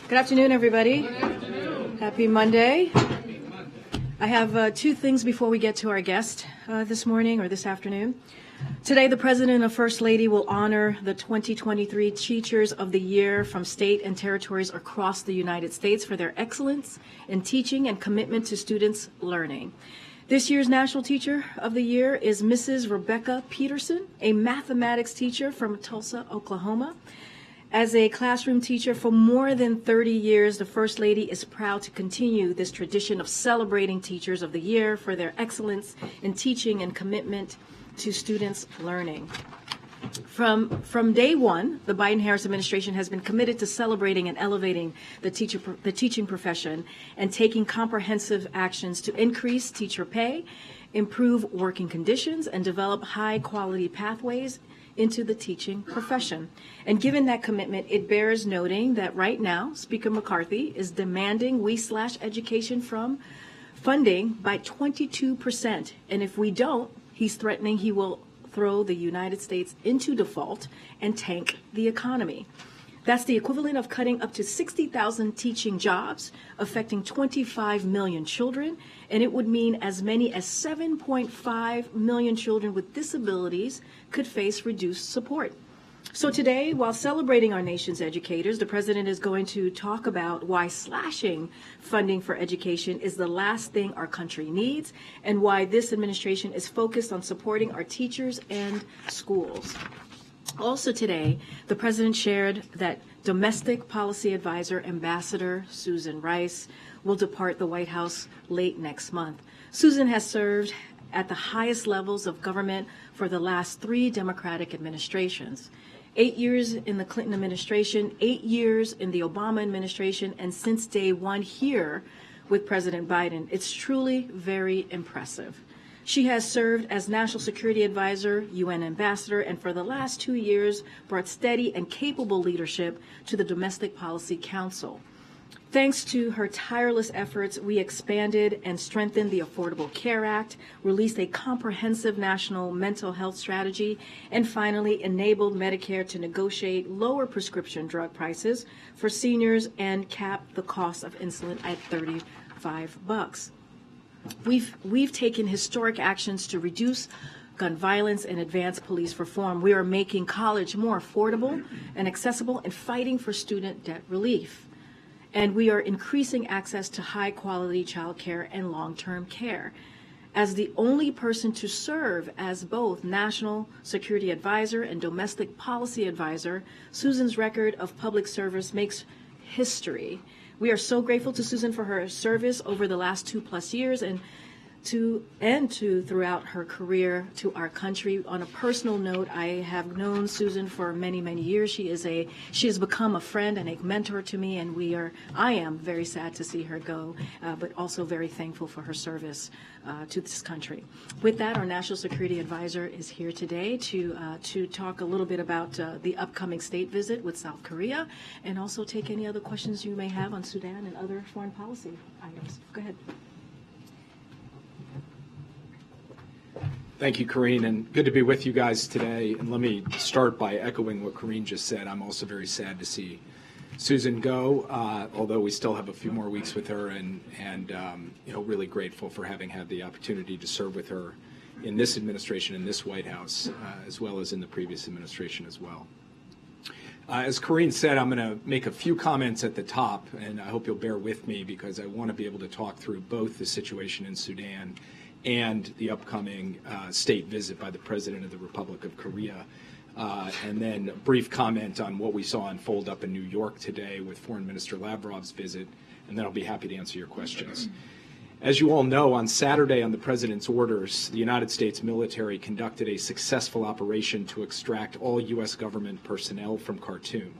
Good afternoon, everybody. Happy Monday. I have two things before we get to our guest this morning or this afternoon. Today, the President and First Lady will honor the 2023 Teachers of the Year from state and territories across the United States for their excellence in teaching and commitment to students' learning. This year's National Teacher of the Year is Mrs. Rebecca Peterson, a mathematics teacher from Tulsa, Oklahoma. As a classroom teacher for more than 30 years, the First Lady is proud to continue this tradition of celebrating Teachers of the Year for their excellence in teaching and commitment to students' learning. From day one, the Biden-Harris administration has been committed to celebrating and elevating the teaching profession and taking comprehensive actions to increase teacher pay, improve working conditions, and develop high-quality pathways into the teaching profession. And given that commitment, it bears noting that right now, Speaker McCarthy is demanding we slash education from funding by 22%. And if we don't, he's threatening he will throw the United States into default and tank the economy. That's the equivalent of cutting up to 60,000 teaching jobs, affecting 25 million children, and it would mean as many as 7.5 million children with disabilities could face reduced support. So today, while celebrating our nation's educators, the President is going to talk about why slashing funding for education is the last thing our country needs, and why this administration is focused on supporting our teachers and schools. Also today, the President shared that Domestic Policy Advisor Ambassador Susan Rice will depart the White House late next month. Susan has served at the highest levels of government for the last 3 Democratic administrations. 8 years in the Clinton administration, 8 years in the Obama administration, and since day one here with President Biden. It's truly very impressive. She has served as National Security Advisor, UN Ambassador, and for the last 2 years brought steady and capable leadership to the Domestic Policy Council. Thanks to her tireless efforts, we expanded and strengthened the Affordable Care Act, released a comprehensive national mental health strategy, and finally enabled Medicare to negotiate lower prescription drug prices for seniors and cap the cost of insulin at $35. We've taken historic actions to reduce gun violence and advance police reform. We are making college more affordable and accessible and fighting for student debt relief. And we are increasing access to high-quality child care and long-term care. As the only person to serve as both National Security Advisor and Domestic Policy Advisor, Susan's record of public service makes history. We are so grateful to Susan for her service over the last 2+ years and to throughout her career to our country. On a personal note, I have known Susan for many, many years. She has become a friend and a mentor to me, and I am very sad to see her go, but also very thankful for her service to this country. With that, our National Security Advisor is here today to talk a little bit about the upcoming state visit with South Korea, and also take any other questions you may have on Sudan and other foreign policy items. Go ahead. Thank you, Karine, and good to be with you guys today. And let me start by echoing what Karine just said. I'm also very sad to see Susan go, although we still have a few more weeks with her, and really grateful for having had the opportunity to serve with her in this administration, in this White House, as well as in the previous administration as well. As Karine said, I'm going to make a few comments at the top, and I hope you'll bear with me because I want to be able to talk through both the situation in Sudan and the upcoming state visit by the President of the Republic of Korea, and then a brief comment on what we saw unfold up in New York today with Foreign Minister Lavrov's visit, and then I'll be happy to answer your questions. As you all know, on Saturday, on the President's orders, the United States military conducted a successful operation to extract all U.S. government personnel from Khartoum.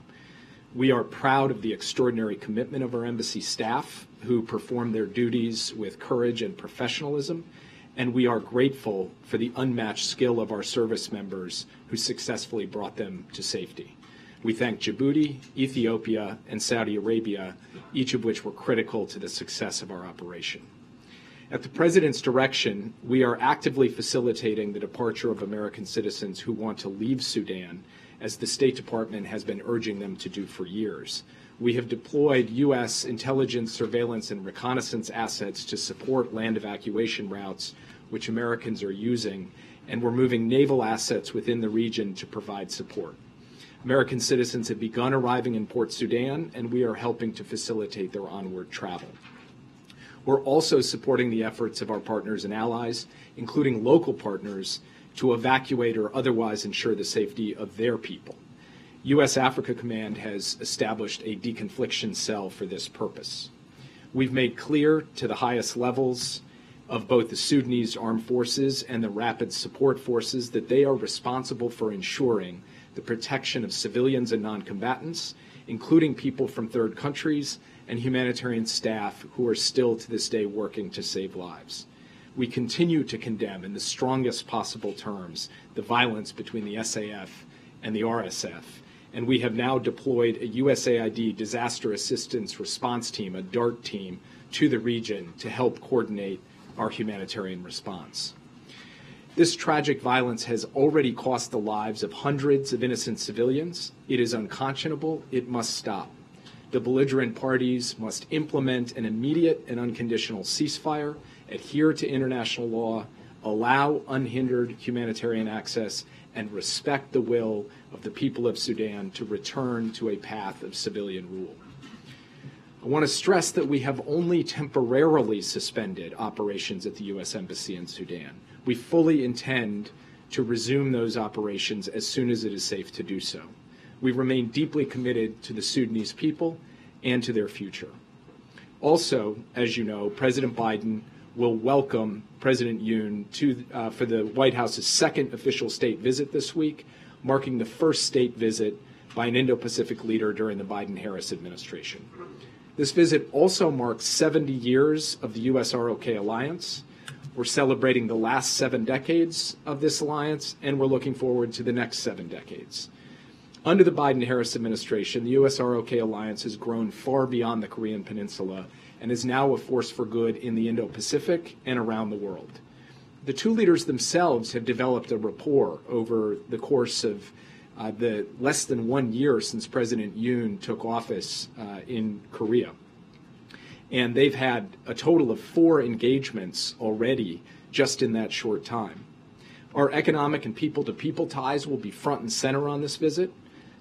We are proud of the extraordinary commitment of our embassy staff, who performed their duties with courage and professionalism, and we are grateful for the unmatched skill of our service members who successfully brought them to safety. We thank Djibouti, Ethiopia, and Saudi Arabia, each of which were critical to the success of our operation. At the President's direction, we are actively facilitating the departure of American citizens who want to leave Sudan, as the State Department has been urging them to do for years. We have deployed U.S. intelligence, surveillance, and reconnaissance assets to support land evacuation routes, which Americans are using, and we're moving naval assets within the region to provide support. American citizens have begun arriving in Port Sudan, and we are helping to facilitate their onward travel. We're also supporting the efforts of our partners and allies, including local partners, to evacuate or otherwise ensure the safety of their people. U.S. Africa Command has established a deconfliction cell for this purpose. We've made clear to the highest levels of both the Sudanese armed forces and the rapid support forces that they are responsible for ensuring the protection of civilians and non-combatants, including people from third countries and humanitarian staff who are still to this day working to save lives. We continue to condemn in the strongest possible terms the violence between the SAF and the RSF, and we have now deployed a USAID Disaster Assistance Response Team, a DART team, to the region to help coordinate our humanitarian response. This tragic violence has already cost the lives of hundreds of innocent civilians. It is unconscionable. It must stop. The belligerent parties must implement an immediate and unconditional ceasefire, adhere to international law, allow unhindered humanitarian access, and respect the will of the people of Sudan to return to a path of civilian rule. I want to stress that we have only temporarily suspended operations at the U.S. Embassy in Sudan. We fully intend to resume those operations as soon as it is safe to do so. We remain deeply committed to the Sudanese people and to their future. Also, as you know, President Biden will welcome President Yoon for the White House's second official state visit this week, marking the first state visit by an Indo-Pacific leader during the Biden-Harris administration. This visit also marks 70 years of the U.S.-ROK alliance. We're celebrating the last 7 decades of this alliance, and we're looking forward to the next 7 decades. Under the Biden-Harris administration, the U.S.-ROK alliance has grown far beyond the Korean Peninsula and is now a force for good in the Indo-Pacific and around the world. The two leaders themselves have developed a rapport over the course of the less than 1 year since President Yoon took office in Korea. And they've had a total of 4 engagements already just in that short time. Our economic and people-to-people ties will be front and center on this visit.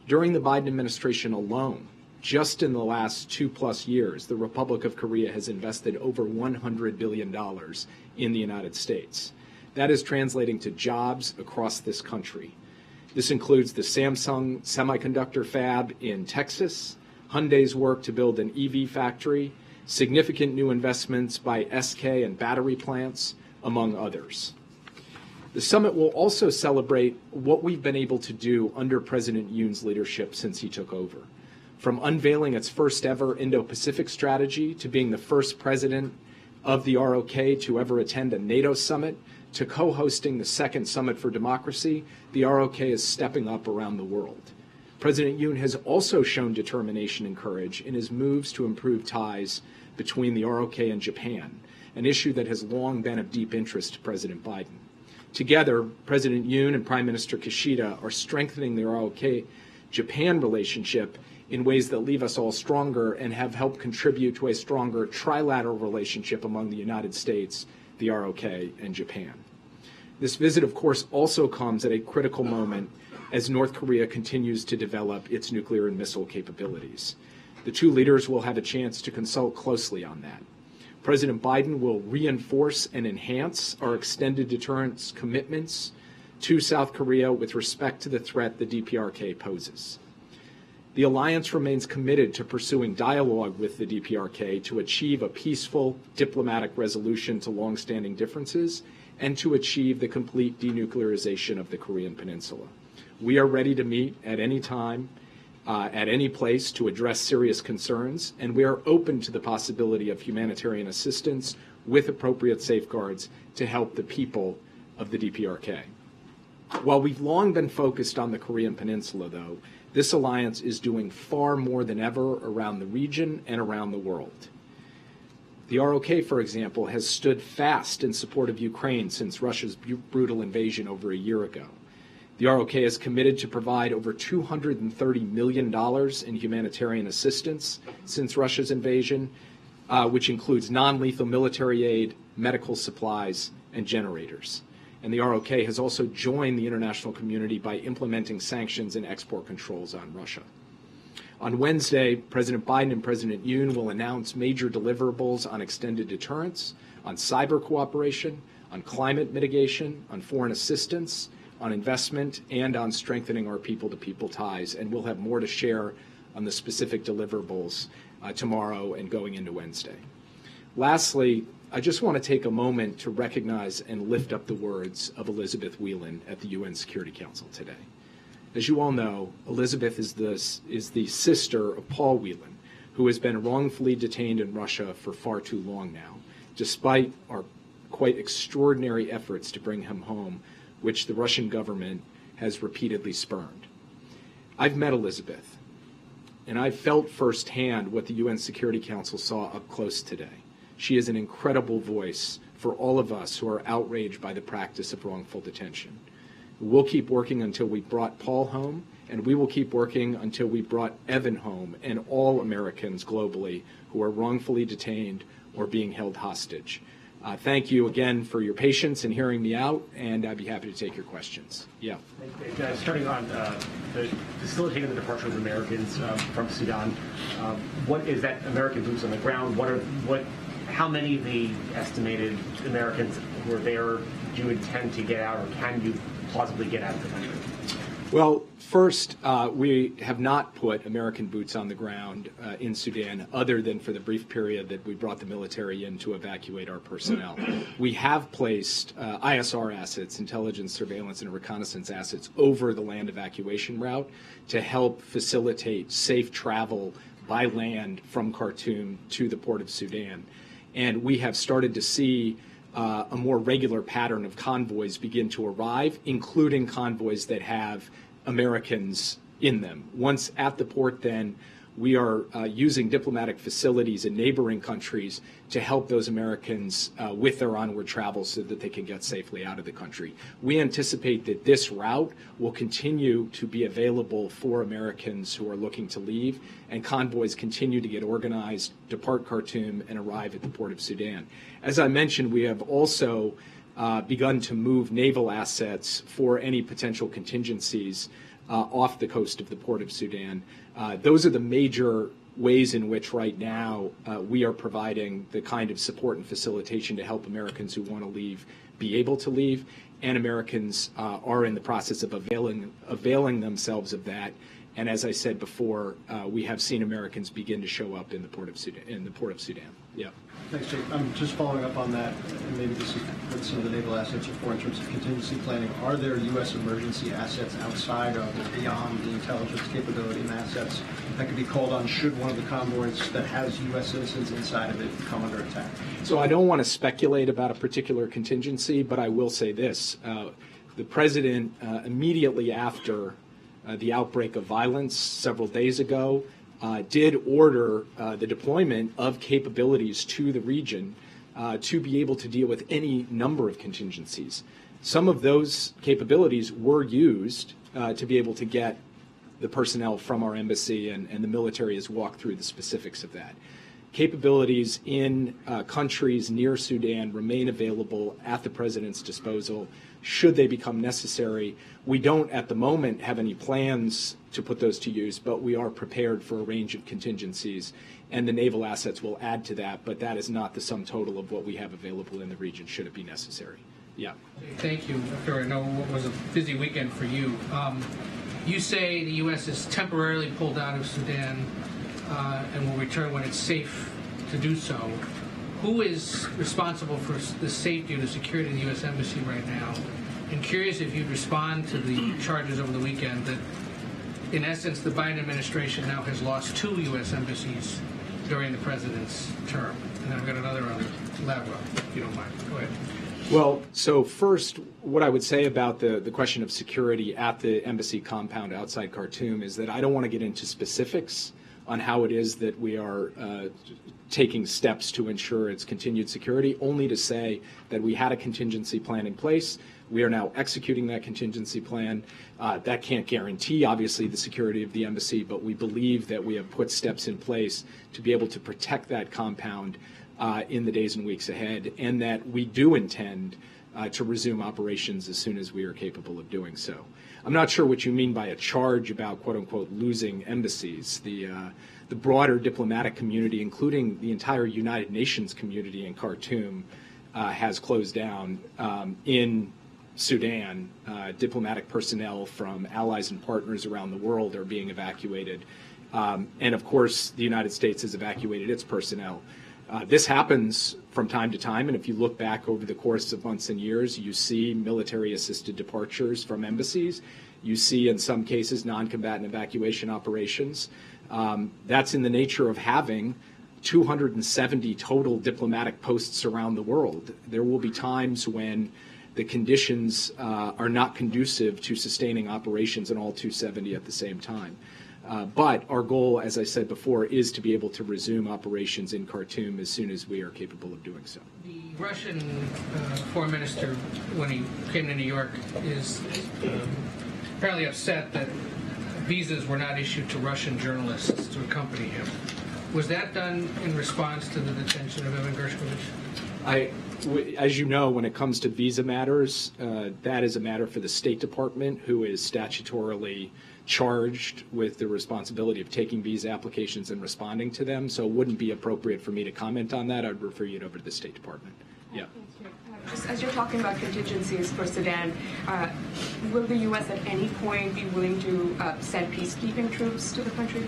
During the Biden administration alone, just in the last 2+ years, the Republic of Korea has invested over $100 billion in the United States. That is translating to jobs across this country. This includes the Samsung semiconductor fab in Texas, Hyundai's work to build an EV factory, significant new investments by SK and battery plants, among others. The summit will also celebrate what we've been able to do under President Yoon's leadership since he took over. From unveiling its first ever Indo-Pacific strategy to being the first president of the ROK to ever attend a NATO summit, to co-hosting the second Summit for Democracy, the ROK is stepping up around the world. President Yoon has also shown determination and courage in his moves to improve ties between the ROK and Japan, an issue that has long been of deep interest to President Biden. Together, President Yoon and Prime Minister Kishida are strengthening the ROK-Japan relationship in ways that leave us all stronger and have helped contribute to a stronger trilateral relationship among the United States, the ROK, and Japan. This visit, of course, also comes at a critical moment as North Korea continues to develop its nuclear and missile capabilities. The two leaders will have a chance to consult closely on that. President Biden will reinforce and enhance our extended deterrence commitments to South Korea with respect to the threat the DPRK poses. The alliance remains committed to pursuing dialogue with the DPRK to achieve a peaceful diplomatic resolution to longstanding differences and to achieve the complete denuclearization of the Korean Peninsula. We are ready to meet at any time, at any place to address serious concerns, and we are open to the possibility of humanitarian assistance with appropriate safeguards to help the people of the DPRK. While we've long been focused on the Korean Peninsula, though, this alliance is doing far more than ever around the region and around the world. The ROK, for example, has stood fast in support of Ukraine since Russia's brutal invasion over a year ago. The ROK is committed to provide over $230 million in humanitarian assistance since Russia's invasion, which includes non-lethal military aid, medical supplies, and generators. And the ROK has also joined the international community by implementing sanctions and export controls on Russia. On Wednesday, President Biden and President Yoon will announce major deliverables on extended deterrence, on cyber cooperation, on climate mitigation, on foreign assistance, on investment, and on strengthening our people-to-people ties. And we'll have more to share on the specific deliverables tomorrow and going into Wednesday. Lastly, I just want to take a moment to recognize and lift up the words of Elizabeth Whelan at the UN Security Council today. As you all know, Elizabeth is the sister of Paul Whelan, who has been wrongfully detained in Russia for far too long now, despite our quite extraordinary efforts to bring him home, which the Russian government has repeatedly spurned. I've met Elizabeth, and I've felt firsthand what the UN Security Council saw up close today. She is an incredible voice for all of us who are outraged by the practice of wrongful detention. We'll keep working until we brought Paul home, and we will keep working until we brought Evan home and all Americans globally who are wrongfully detained or being held hostage. Thank you again for your patience in hearing me out, and I'd be happy to take your questions. Yeah. Starting on facilitating the departure of Americans from Sudan, what is that American boots on the ground? How many of the estimated Americans who are there do you intend to get out, or can you plausibly get out of the country? Well, first, we have not put American boots on the ground in Sudan other than for the brief period that we brought the military in to evacuate our personnel. We have placed ISR assets, intelligence, surveillance, and reconnaissance assets over the land evacuation route to help facilitate safe travel by land from Khartoum to the port of Sudan. And we have started to see a more regular pattern of convoys begin to arrive, including convoys that have Americans in them. Once at the port, then, we are using diplomatic facilities in neighboring countries to help those Americans with their onward travel so that they can get safely out of the country. We anticipate that this route will continue to be available for Americans who are looking to leave, and convoys continue to get organized, depart Khartoum, and arrive at the port of Sudan. As I mentioned, we have also begun to move naval assets for any potential contingencies off the coast of the port of Sudan. Those are the major ways in which right now we are providing the kind of support and facilitation to help Americans who want to leave be able to leave, and Americans are in the process of availing themselves of that. And as I said before, we have seen Americans begin to show up in the port of Sudan. Yeah. Thanks, Jake. I'm just following up on that, and maybe this is what some of the naval assets are for in terms of contingency planning. Are there U.S. emergency assets outside of or beyond the intelligence capability and assets that could be called on should one of the convoys that has U.S. citizens inside of it come under attack? So I don't want to speculate about a particular contingency, but I will say this. The president, immediately after the outbreak of violence several days ago, did order the deployment of capabilities to the region to be able to deal with any number of contingencies. Some of those capabilities were used to be able to get the personnel from our embassy, and the military has walked through the specifics of that. Capabilities in countries near Sudan remain available at the president's disposal should they become necessary. We don't at the moment have any plans to put those to use, but we are prepared for a range of contingencies, and the naval assets will add to that, but that is not the sum total of what we have available in the region should it be necessary. Yeah. Thank you, Dr. I know it was a busy weekend for you. You say the U.S. is temporarily pulled out of Sudan and will return when it's safe to do so. Who is responsible for the safety or the security of the U.S. Embassy right now? I'm curious if you'd respond to the charges over the weekend that, in essence, the Biden administration now has lost 2 U.S. embassies during the president's term. And I've got another on Lavrov, if you don't mind. Go ahead. Well, so first, what I would say about the question of security at the embassy compound outside Khartoum is that I don't want to get into specifics on how it is that we are taking steps to ensure its continued security, only to say that we had a contingency plan in place. We are now executing that contingency plan. That can't guarantee, obviously, the security of the embassy, but we believe that we have put steps in place to be able to protect that compound in the days and weeks ahead, and that we do intend to resume operations as soon as we are capable of doing so. I'm not sure what you mean by a charge about, quote unquote, losing embassies. The broader diplomatic community, including the entire United Nations community in Khartoum, has closed down. In Sudan, diplomatic personnel from allies and partners around the world are being evacuated. And of course, the United States has evacuated its personnel. This happens from time to time, and if you look back over the course of months and years, you see military-assisted departures from embassies. You see, in some cases, non-combatant evacuation operations. That's in the nature of having 270 total diplomatic posts around the world. There will be times when the conditions are not conducive to sustaining operations in all 270 at the same time. But our goal, as I said before, is to be able to resume operations in Khartoum as soon as we are capable of doing so. The Russian foreign minister, when he came to New York, is apparently upset that visas were not issued to Russian journalists to accompany him. Was that done in response to the detention of Evan Gershkovich? As you know, when it comes to visa matters, that is a matter for the State Department, who is statutorily charged with the responsibility of taking visa applications and responding to them. So it wouldn't be appropriate for me to comment on that. I'd refer you over to the State Department. Yeah. Just as you're talking about contingencies for Sudan, will the U.S. at any point be willing to send peacekeeping troops to the country?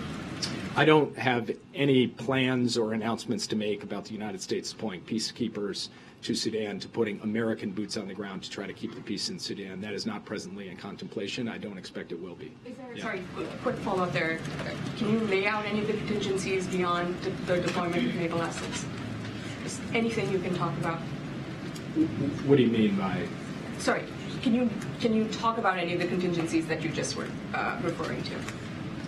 I don't have any plans or announcements to make about the United States deploying peacekeepers to Sudan, to putting American boots on the ground to try to keep the peace in Sudan. That is not presently in contemplation. I don't expect it will be. Sorry, quick follow-up there. Can you lay out any of the contingencies beyond the deployment of naval assets? Just anything you can talk about. What do you mean by? Sorry, can you talk about any of the contingencies that you just were referring to?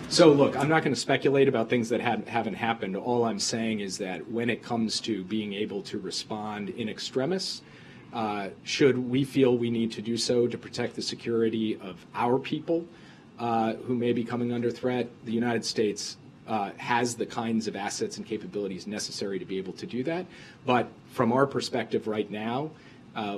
So look, I'm not going to speculate about things that haven't happened. All I'm saying is that when it comes to being able to respond in extremis, should we feel we need to do so to protect the security of our people who may be coming under threat, the United States has the kinds of assets and capabilities necessary to be able to do that. But from our perspective right now,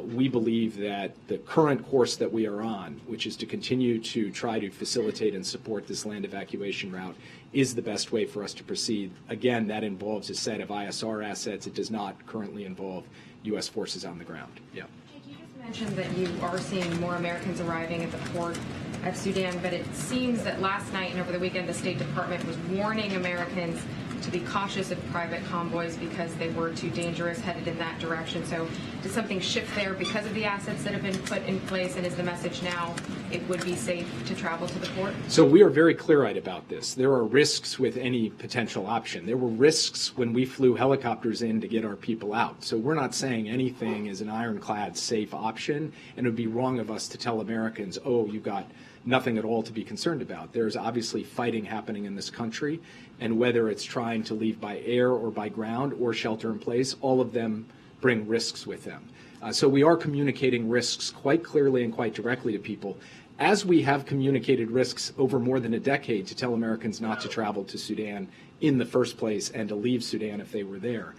we believe that the current course that we are on, which is to continue to try to facilitate and support this land evacuation route, is the best way for us to proceed. Again, that involves a set of ISR assets. It does not currently involve U.S. forces on the ground. Yeah. You just mentioned that you are seeing more Americans arriving at the port at Sudan, but it seems that last night and over the weekend, the State Department was warning Americans to be cautious of private convoys because they were too dangerous headed in that direction. So does something shift there because of the assets that have been put in place, and is the message now it would be safe to travel to the port? So we are very clear-eyed about this. There are risks with any potential option. There were risks when we flew helicopters in to get our people out. So we're not saying anything is an ironclad safe option, and it would be wrong of us to tell Americans, oh, you've got nothing at all to be concerned about. There's obviously fighting happening in this country, and whether it's trying to leave by air or by ground or shelter in place, all of them bring risks with them. So we are communicating risks quite clearly and quite directly to people, as we have communicated risks over more than a decade to tell Americans not to travel to Sudan in the first place and to leave Sudan if they were there.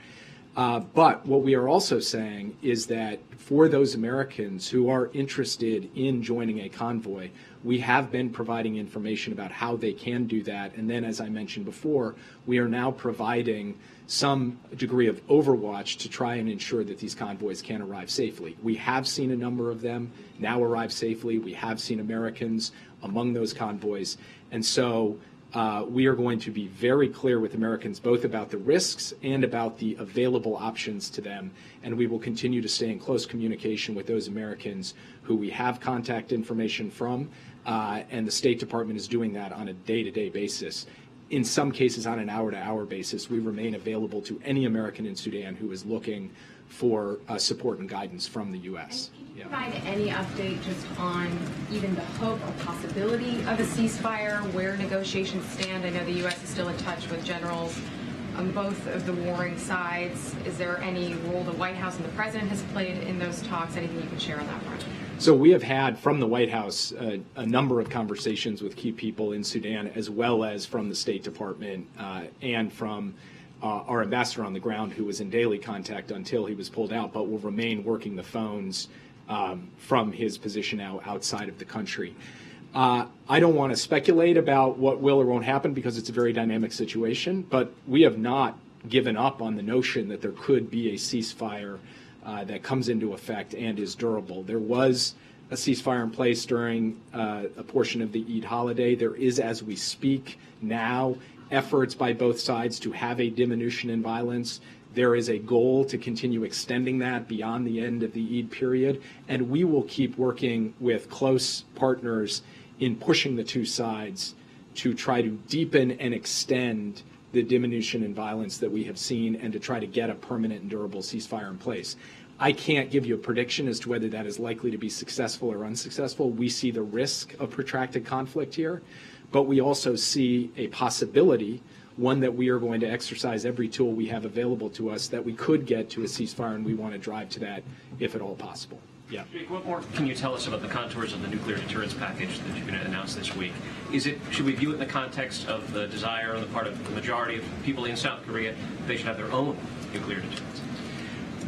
But what we are also saying is that for those Americans who are interested in joining a convoy, we have been providing information about how they can do that. And then, as I mentioned before, we are now providing some degree of overwatch to try and ensure that these convoys can arrive safely. We have seen a number of them now arrive safely. We have seen Americans among those convoys. And so we are going to be very clear with Americans both about the risks and about the available options to them, and we will continue to stay in close communication with those Americans who we have contact information from, and the State Department is doing that on a day-to-day basis. In some cases on an hour-to-hour basis. We remain available to any American in Sudan who is looking for support and guidance from the U.S. And can you provide any update just on even the hope or possibility of a ceasefire, where negotiations stand? I know the U.S. is still in touch with generals on both of the warring sides. Is there any role the White House and the President has played in those talks? Anything you can share on that front? So we have had from the White House a number of conversations with key people in Sudan, as well as from the State Department and from our ambassador on the ground, who was in daily contact until he was pulled out, but will remain working the phones from his position now outside of the country. I don't want to speculate about what will or won't happen because it's a very dynamic situation, but we have not given up on the notion that there could be a ceasefire that comes into effect and is durable. There was a ceasefire in place during a portion of the Eid holiday. There is, as we speak now, efforts by both sides to have a diminution in violence. There is a goal to continue extending that beyond the end of the Eid period, and we will keep working with close partners in pushing the two sides to try to deepen and extend the diminution in violence that we have seen and to try to get a permanent and durable ceasefire in place. I can't give you a prediction as to whether that is likely to be successful or unsuccessful. We see the risk of protracted conflict here, but we also see a possibility, one that we are going to exercise every tool we have available to us, that we could get to a ceasefire, and we want to drive to that if at all possible. Yeah. Jake, what more can you tell us about the contours of the nuclear deterrence package that you're going to announce this week? Should we view it in the context of the desire on the part of the majority of people in South Korea that they should have their own nuclear deterrence?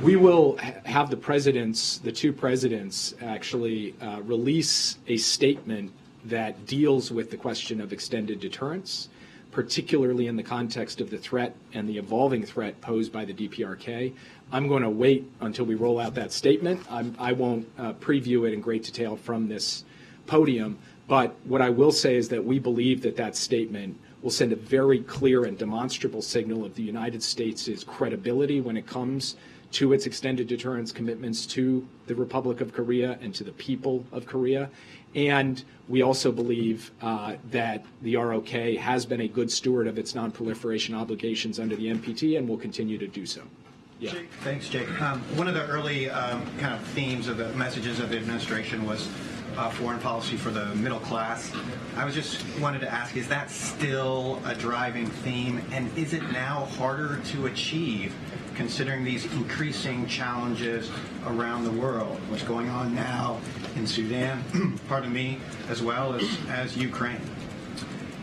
We will have the two presidents actually release a statement that deals with the question of extended deterrence, particularly in the context of the threat and the evolving threat posed by the DPRK. I'm going to wait until we roll out that statement. I won't preview it in great detail from this podium, but what I will say is that we believe that that statement will send a very clear and demonstrable signal of the United States' credibility when it comes to its extended deterrence commitments to the Republic of Korea and to the people of Korea. And we also believe that the ROK has been a good steward of its nonproliferation obligations under the NPT and will continue to do so. Yeah. Thanks, Jake. One of the early kind of themes of the messages of the administration was foreign policy for the middle class. I was just wanted to ask, is that still a driving theme, and is it now harder to achieve considering these increasing challenges around the world? What's going on now in Sudan, pardon me, as well as Ukraine?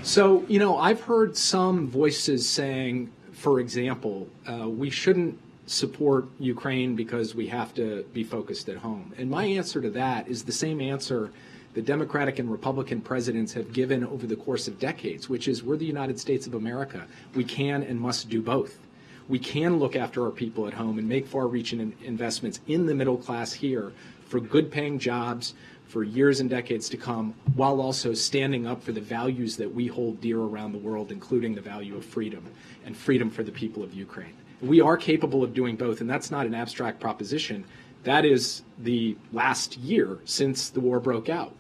So, I've heard some voices saying, for example, we shouldn't support Ukraine because we have to be focused at home. And my answer to that is the same answer the Democratic and Republican presidents have given over the course of decades, which is we're the United States of America. We can and must do both. We can look after our people at home and make far-reaching investments in the middle class here for good-paying jobs for years and decades to come, while also standing up for the values that we hold dear around the world, including the value of freedom and freedom for the people of Ukraine. We are capable of doing both, and that's not an abstract proposition. That is the last year since the war broke out.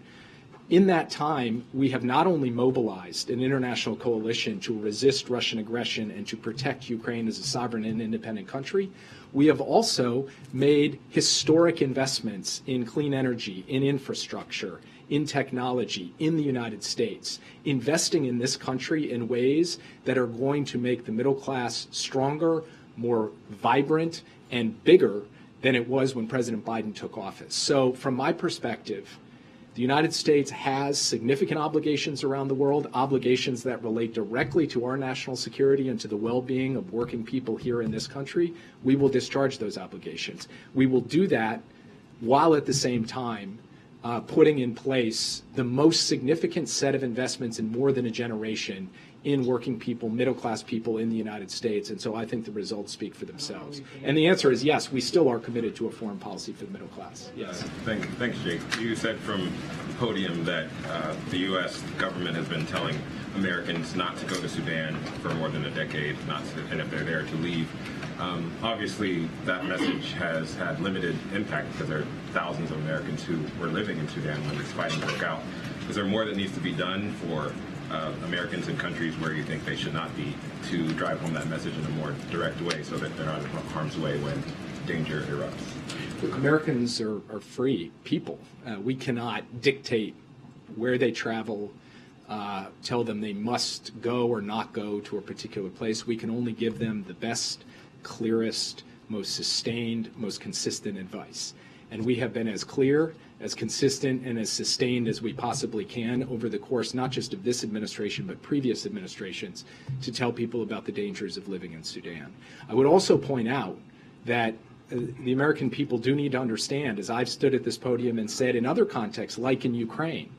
In that time, we have not only mobilized an international coalition to resist Russian aggression and to protect Ukraine as a sovereign and independent country, we have also made historic investments in clean energy, in infrastructure, in technology, in the United States, investing in this country in ways that are going to make the middle class stronger, more vibrant, and bigger than it was when President Biden took office. So from my perspective, the United States has significant obligations around the world, obligations that relate directly to our national security and to the well-being of working people here in this country. We will discharge those obligations. We will do that while at the same time putting in place the most significant set of investments in more than a generation in working people, middle-class people in the United States. And so I think the results speak for themselves. And the answer is yes, we still are committed to a foreign policy for the middle class. Yes. Thanks, Jake. You said from the podium that the U.S. government has been telling Americans not to go to Sudan for more than a decade, and if they're there, to leave. Obviously, that message has had limited impact because there are thousands of Americans who were living in Sudan when this fighting broke out. Is there more that needs to be done for Americans in countries where you think they should not be to drive home that message in a more direct way so that they're not in harm's way when danger erupts? Look, Americans are free people. We cannot dictate where they travel, tell them they must go or not go to a particular place. We can only give them the best, clearest, most sustained, most consistent advice. And we have been as clear, as consistent, and as sustained as we possibly can over the course not just of this administration, but previous administrations, to tell people about the dangers of living in Sudan. I would also point out that the American people do need to understand, as I've stood at this podium and said in other contexts, like in Ukraine,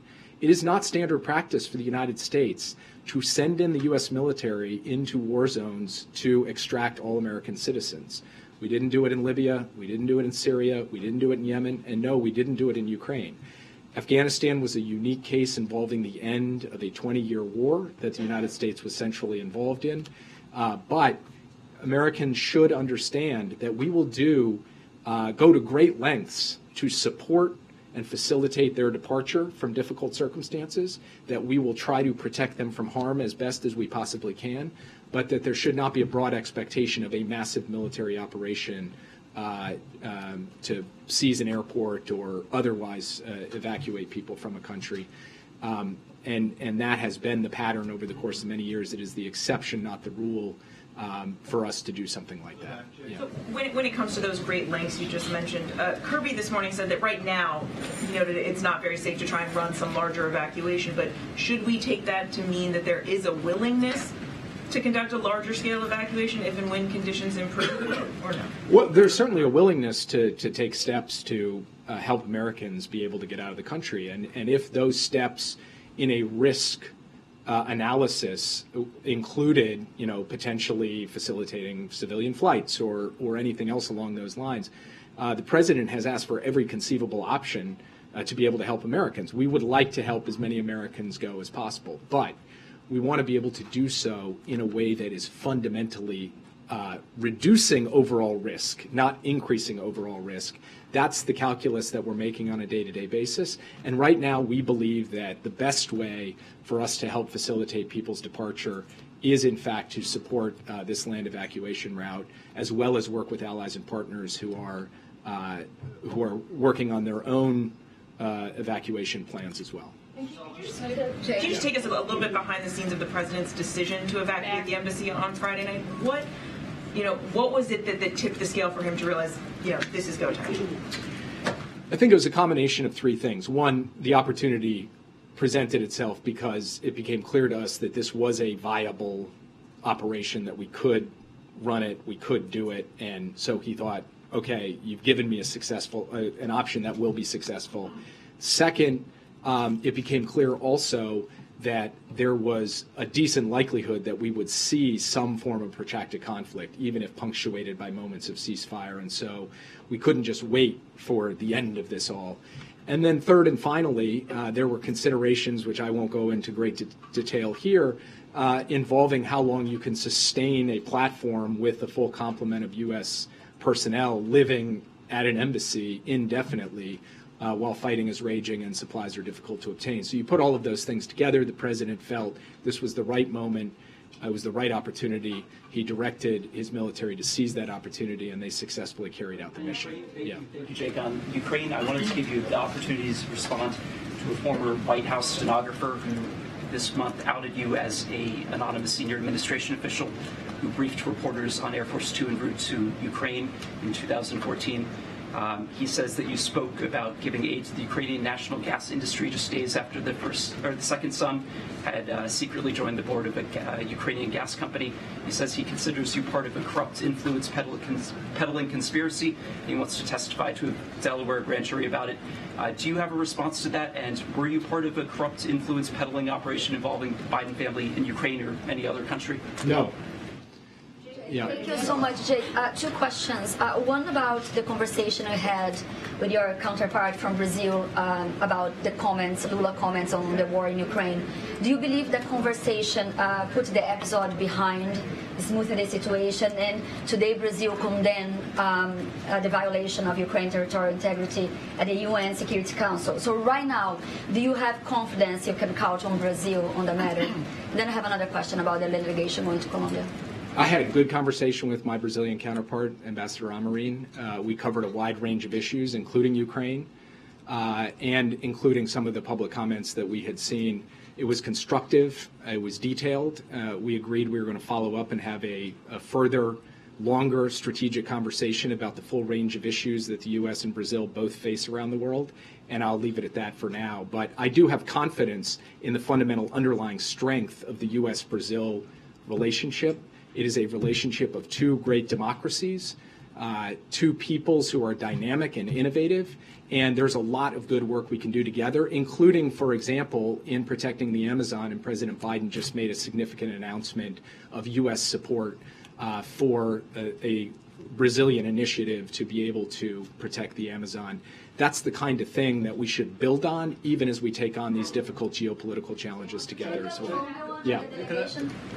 it is not standard practice for the United States to send in the U.S. military into war zones to extract all American citizens. We didn't do it in Libya, we didn't do it in Syria, we didn't do it in Yemen, and no, we didn't do it in Ukraine. Afghanistan was a unique case involving the end of a 20-year war that the United States was centrally involved in. But Americans should understand that we will go to great lengths to support and facilitate their departure from difficult circumstances, that we will try to protect them from harm as best as we possibly can, but that there should not be a broad expectation of a massive military operation to seize an airport or otherwise evacuate people from a country. And that has been the pattern over the course of many years. It is the exception, not the rule, for us to do something like that. Yeah. So when it comes to those great lengths you just mentioned, Kirby this morning said that right now, it's not very safe to try and run some larger evacuation, but should we take that to mean that there is a willingness to conduct a larger scale evacuation if and when conditions improve, or no? Well, there's certainly a willingness to take steps to help Americans be able to get out of the country. And if those steps in a risk analysis included, potentially facilitating civilian flights or anything else along those lines, the president has asked for every conceivable option to be able to help Americans. We would like to help as many Americans go as possible, but we want to be able to do so in a way that is fundamentally reducing overall risk, not increasing overall risk. That's the calculus that we're making on a day-to-day basis. And right now, we believe that the best way for us to help facilitate people's departure is, in fact, to support this land evacuation route, as well as work with allies and partners who are working on their own evacuation plans as well. Can you just take us a little bit behind the scenes of the president's decision to evacuate the embassy on Friday night? What was it that tipped the scale for him to realize, this is go time? I think it was a combination of three things. One, the opportunity presented itself because it became clear to us that this was a viable operation, that we could run it, we could do it, and so he thought, okay, you've given me an option that will be successful. Second, it became clear also that there was a decent likelihood that we would see some form of protracted conflict, even if punctuated by moments of ceasefire. And so we couldn't just wait for the end of this all. And then third and finally, there were considerations, which I won't go into great detail here, involving how long you can sustain a platform with a full complement of U.S. personnel living at an embassy indefinitely, while fighting is raging and supplies are difficult to obtain. So you put all of those things together. The president felt this was the right moment. It was the right opportunity. He directed his military to seize that opportunity, and they successfully carried out the mission. Thank you, Jake. On Ukraine, I wanted to give you the opportunity to respond to a former White House stenographer who this month outed you as an anonymous senior administration official who briefed reporters on Air Force Two en route to Ukraine in 2014. He says that you spoke about giving aid to the Ukrainian national gas industry just days after the second son had secretly joined the board of a Ukrainian gas company. He says he considers you part of a corrupt influence peddling conspiracy. He wants to testify to a Delaware grand jury about it. Do you have a response to that? And were you part of a corrupt influence peddling operation involving the Biden family in Ukraine or any other country? No. Yeah. Thank you so much, Jake. Two questions. One about the conversation I had with your counterpart from Brazil about the Lula comments on the war in Ukraine. Do you believe that conversation put the episode behind, smoothing the situation, and today Brazil condemned the violation of Ukraine territorial integrity at the UN Security Council? So right now, do you have confidence you can count on Brazil on the matter? Then I have another question about the delegation going to Colombia. I had a good conversation with my Brazilian counterpart, Ambassador Amorim. We covered a wide range of issues, including Ukraine, and including some of the public comments that we had seen. It was constructive. It was detailed. We agreed we were going to follow up and have a further longer strategic conversation about the full range of issues that the U.S. and Brazil both face around the world, and I'll leave it at that for now. But I do have confidence in the fundamental underlying strength of the U.S.-Brazil relationship. It is a relationship of two great democracies, two peoples who are dynamic and innovative, and there's a lot of good work we can do together, including, for example, in protecting the Amazon, and President Biden just made a significant announcement of U.S. support for a Brazilian initiative to be able to protect the Amazon. That's the kind of thing that we should build on, even as we take on these difficult geopolitical challenges together as well. Yeah.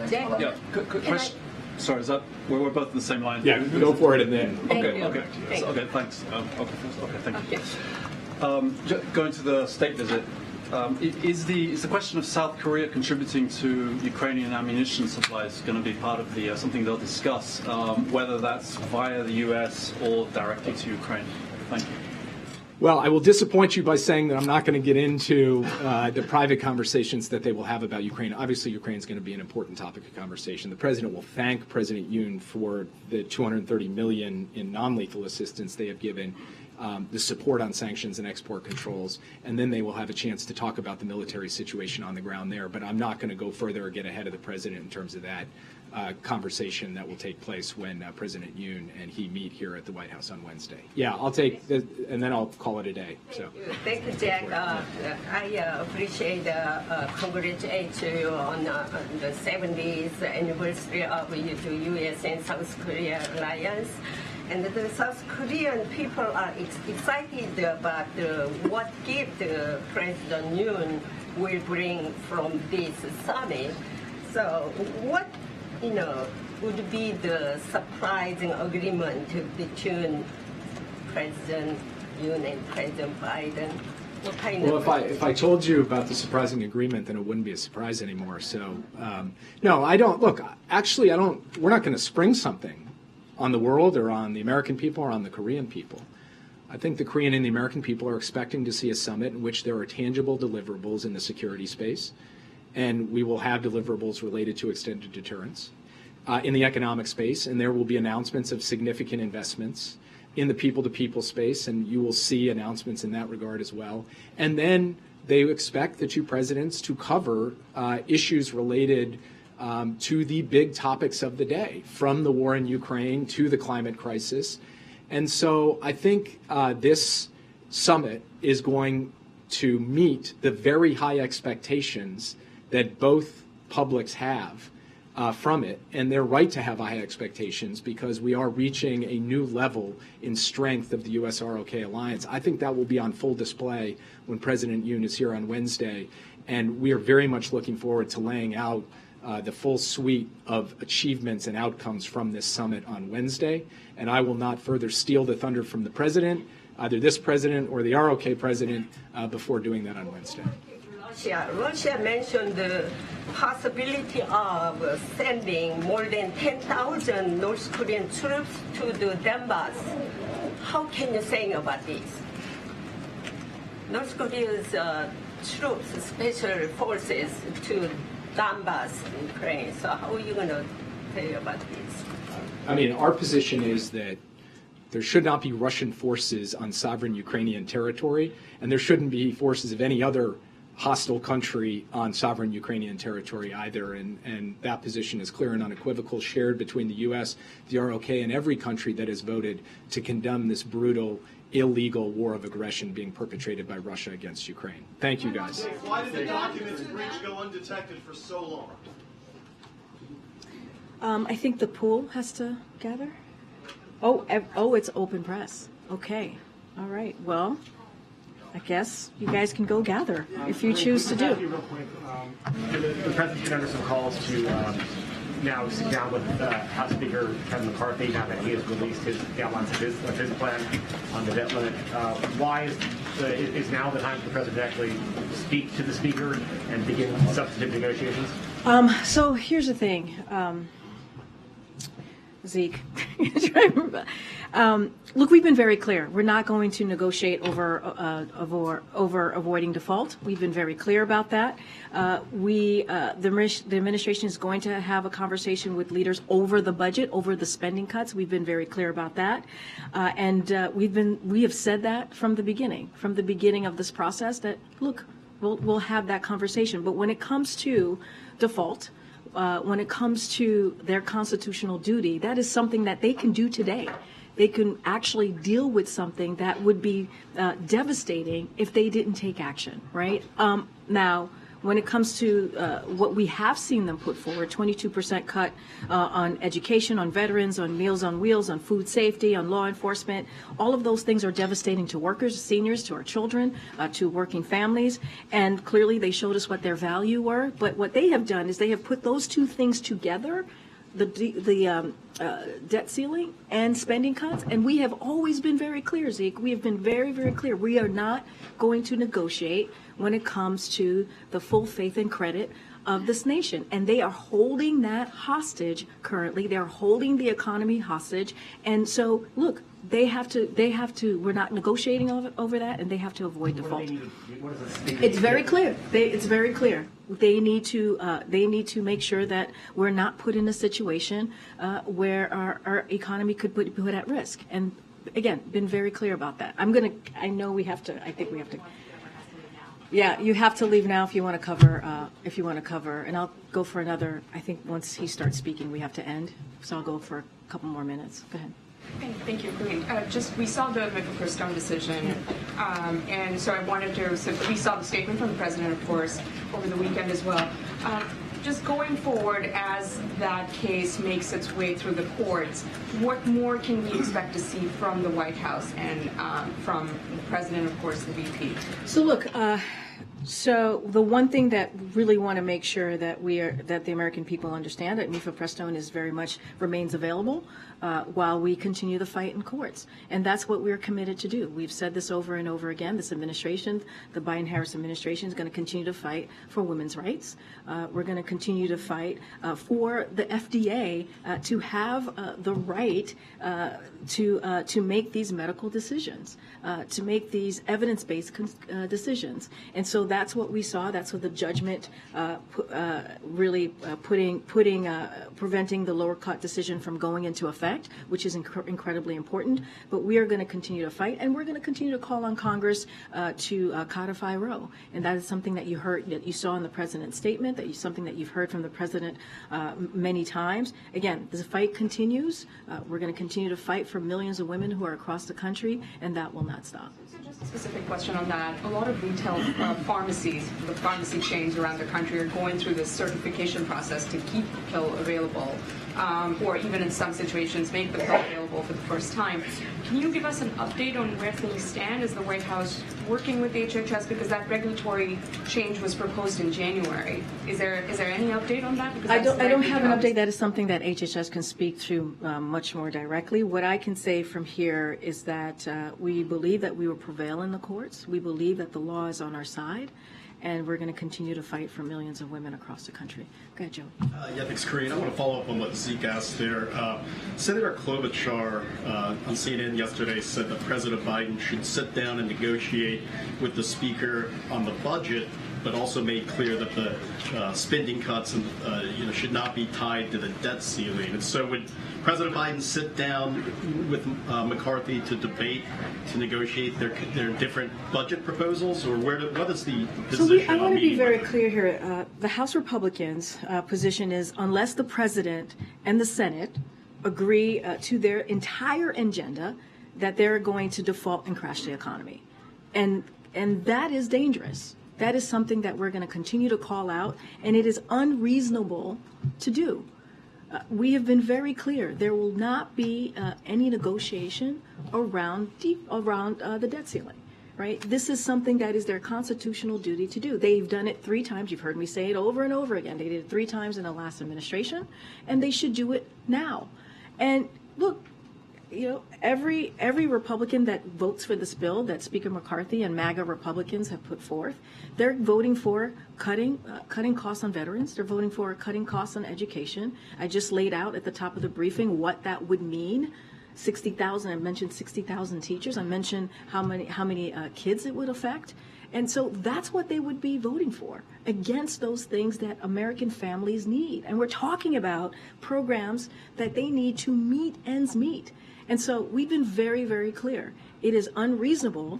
Yeah. Quick question. Sorry, is that we're both in the same line? Yeah, go for it and then. Okay, thanks. Thank you. Going to the state visit, is the question of South Korea contributing to Ukrainian ammunition supplies going to be part of the something they'll discuss, whether that's via the U.S. or directly to Ukraine? Thank you. Well, I will disappoint you by saying that I'm not going to get into the private conversations that they will have about Ukraine. Obviously, Ukraine is going to be an important topic of conversation. The president will thank President Yoon for the $230 million in non-lethal assistance they have given, the support on sanctions and export controls, and then they will have a chance to talk about the military situation on the ground there. But I'm not going to go further or get ahead of the president in terms of that conversation that will take place when President Yoon and he meet here at the White House on Wednesday. Yeah, I'll take this, and then I'll call it a day. So. Thank you, Jack. I appreciate congratulate you on the 70th anniversary of the U.S. and South Korea alliance. And the South Korean people are excited about what gift President Yoon will bring from this summit. So what would be the surprising agreement between President Yoon and President Biden? What kind well, of if I told you about the surprising agreement, then it wouldn't be a surprise anymore. So, no, I don't. Look, actually, I don't. We're not going to spring something on the world or on the American people or on the Korean people. I think the Korean and the American people are expecting to see a summit in which there are tangible deliverables in the security space, and we will have deliverables related to extended deterrence in the economic space, and there will be announcements of significant investments in the people-to-people space, and you will see announcements in that regard as well. And then they expect the two presidents to cover issues related to the big topics of the day, from the war in Ukraine to the climate crisis. And so I think this summit is going to meet the very high expectations that both publics have from it, and they're right to have high expectations because we are reaching a new level in strength of the U.S.-ROK alliance. I think that will be on full display when President Yoon is here on Wednesday, and we are very much looking forward to laying out the full suite of achievements and outcomes from this summit on Wednesday. And I will not further steal the thunder from the president, either this president or the ROK president, before doing that on Wednesday. Russia mentioned the possibility of sending more than 10,000 North Korean troops to the Donbass. How can you say about this? North Korea's troops, special forces to Donbass, Ukraine. So how are you going to say about this? I mean, our position is that there should not be Russian forces on sovereign Ukrainian territory, and there shouldn't be forces of any other hostile country on sovereign Ukrainian territory either, and that position is clear and unequivocal, shared between the U.S., the ROK, and every country that has voted to condemn this brutal, illegal war of aggression being perpetrated by Russia against Ukraine. Thank you, guys. Why did the documents breach go undetected for so long? I think the pool has to gather. Oh, it's open press. Okay. All right. Well, I guess you guys can go gather if you choose to do. Real quick, the president's been under some calls to now sit down with House Speaker Kevin McCarthy now that he has released his outlines of his plan on the debt limit. Why is now the time for the president to actually speak to the speaker and begin substantive negotiations? So here's the thing. Zeke, Look, we've been very clear. We're not going to negotiate over avoiding default. We've been very clear about that. The administration is going to have a conversation with leaders over the budget, over the spending cuts. We've been very clear about that, and we have said that from the beginning of this process. That look, we'll have that conversation. But when it comes to default, when it comes to their constitutional duty, that is something that they can do today. They can actually deal with something that would be devastating if they didn't take action, right? Now, when it comes to what we have seen them put forward, 22% cut on education, on veterans, on Meals on Wheels, on food safety, on law enforcement, all of those things are devastating to workers, seniors, to our children, to working families, and clearly they showed us what their value were. But what they have done is they have put those two things together, the debt ceiling and spending cuts, and we have always been very clear, Zeke. We have been very, very clear. We are not going to negotiate when it comes to the full faith and credit of this nation, and they are holding that hostage currently. They are holding the economy hostage, and so look, they have to. We're not negotiating over that, and they have to avoid default. It's very clear. It's very clear. They need to make sure that we're not put in a situation where our economy could be put at risk. And again, been very clear about that. I know we have to. I think we have to. Yeah, you have to leave now if you want to cover. And I'll go for another. I think once he starts speaking, we have to end. So I'll go for a couple more minutes. Go ahead. Thank you, Karine. We saw the Michael decision, and so I wanted to. So we saw the statement from the president, of course, over the weekend as well. Just going forward, as that case makes its way through the courts, what more can we expect to see from the White House and from the president, of course, the VP? So look. So the one thing that really want to make sure that the American people understand that MIFA Prestone is very much remains available while we continue the fight in courts, and that's what we're committed to do. We've said this over and over again. This administration, the Biden-Harris administration, is going to continue to fight for women's rights. We're going to continue to fight for the FDA to have the right to make these medical decisions, to make these evidence-based decisions, and so that's what we saw. That's what the judgment really preventing the lower court decision from going into effect, which is incredibly important. But we are going to continue to fight, and we're going to continue to call on Congress to codify Roe. And that is something that you saw in the president's statement, something that you've heard from the president many times. Again, the fight continues. We're going to continue to fight for millions of women who are across the country, and that will not stop. Just a specific question on that. A lot of retail pharmacies, the pharmacy chains around the country are going through this certification process to keep the pill available, or even in some situations make the pill available for the first time. Can you give us an update on where things stand? Is the White House working with HHS? Because that regulatory change was proposed in January. Is there any update on that? Because I don't have an update. That is something that HHS can speak to much more directly. What I can say from here is that we believe that we will prevail in the courts. We believe that the law is on our side, and we're going to continue to fight for millions of women across the country. Go ahead, Joe. Yeah, thanks, Karine. I want to follow up on what Zeke asked there. Senator Klobuchar on CNN yesterday said that President Biden should sit down and negotiate with the Speaker on the budget, but also made clear that the spending cuts should not be tied to the debt ceiling. And so would President Biden sit down with McCarthy to debate, to negotiate their different budget proposals, or what is the position? So I want to be very clear here. The House Republicans' position is unless the President and the Senate agree to their entire agenda, that they're going to default and crash the economy. And that is dangerous. That is something that we're going to continue to call out, and it is unreasonable to do. We have been very clear. There will not be any negotiation around the debt ceiling, right? This is something that is their constitutional duty to do. They've done it 3 times. You've heard me say it over and over again. They did it 3 times in the last administration, and they should do it now. And look, every Republican that votes for this bill that Speaker McCarthy and MAGA Republicans have put forth, they're voting for cutting costs on veterans. They're voting for cutting costs on education. I just laid out at the top of the briefing what that would mean. 60,000. I mentioned 60,000 teachers. I mentioned how many kids it would affect. And so that's what they would be voting for, against those things that American families need. And we're talking about programs that they need to meet ends meet. And so we've been very, very clear. It is unreasonable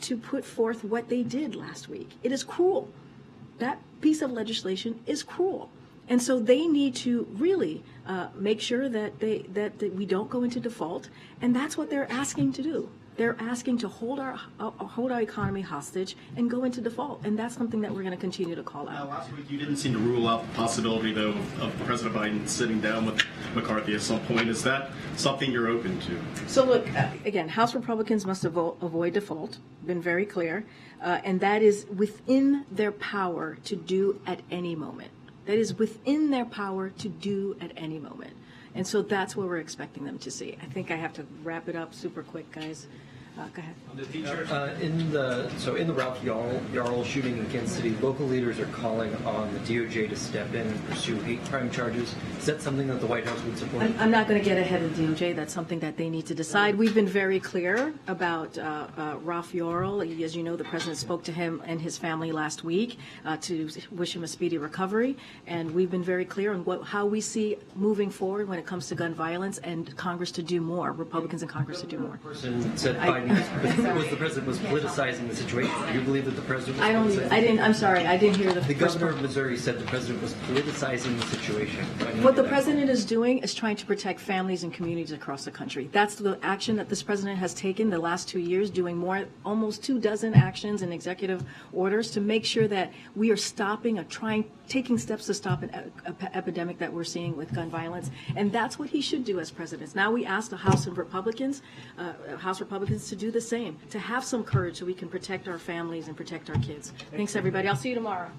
to put forth what they did last week. It is cruel. That piece of legislation is cruel. And so they need to really make sure that that we don't go into default. And that's what they're asking to do. They're asking to hold our economy hostage and go into default, and that's something that we're going to continue to call out. Last week, you didn't seem to rule out the possibility, though, of President Biden sitting down with McCarthy at some point. Is that something you're open to? So look, again, House Republicans must avoid default. Been very clear, and that is within their power to do at any moment. That is within their power to do at any moment. And so that's what we're expecting them to see. I think I have to wrap it up super quick, guys. Go ahead. In the Ralph Yarl shooting in Kansas City, local leaders are calling on the DOJ to step in and pursue hate crime charges. Is that something that the White House would support? I'm not going to get ahead of the DOJ. That's something that they need to decide. We've been very clear about Ralph Yarl. As you know, the president spoke to him and his family last week to wish him a speedy recovery. And we've been very clear on how we see moving forward when it comes to gun violence and Congress to do more, Republicans in Congress to do more. Person said the president was politicizing the situation. Do you believe that the president was politicizing? I'm sorry, I didn't hear the governor of Missouri said the president was politicizing the situation. What the president is doing is trying to protect families and communities across the country. That's the action that this president has taken the last 2 years, doing almost 24 actions and executive orders to make sure that we are stopping taking steps to stop an epidemic that we're seeing with gun violence. And that's what he should do as president. Now we ask the House Republicans to do the same, to have some courage so we can protect our families and protect our kids. Thanks, everybody. I'll see you tomorrow.